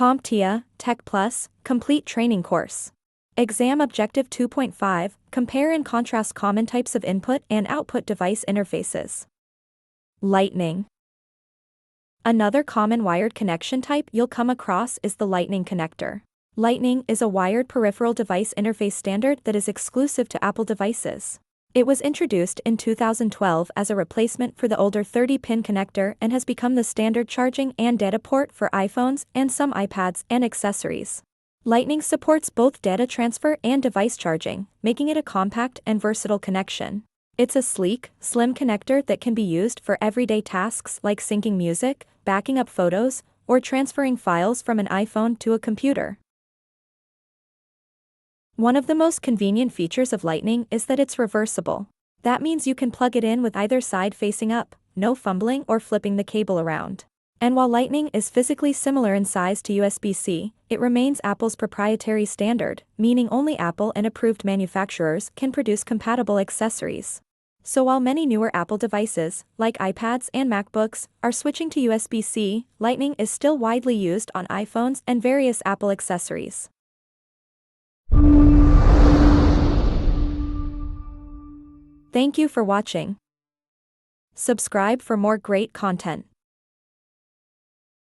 CompTIA Tech Plus Complete Training Course. Exam Objective 2.5 Compare and contrast common types of input and output device interfaces. Lightning. Another common wired connection type you'll come across is the Lightning connector. Lightning is a wired peripheral device interface standard that is exclusive to Apple devices. It was introduced in 2012 as a replacement for the older 30-pin connector and has become the standard charging and data port for iPhones and some iPads and accessories. Lightning supports both data transfer and device charging, making it a compact and versatile connection. It's a sleek, slim connector that can be used for everyday tasks like syncing music, backing up photos, or transferring files from an iPhone to a computer. One of the most convenient features of Lightning is that it's reversible. That means you can plug it in with either side facing up, no fumbling or flipping the cable around. And while Lightning is physically similar in size to USB-C, it remains Apple's proprietary standard, meaning only Apple and approved manufacturers can produce compatible accessories. So while many newer Apple devices, like iPads and MacBooks, are switching to USB-C, Lightning is still widely used on iPhones and various Apple accessories. Thank you for watching. Subscribe for more great content.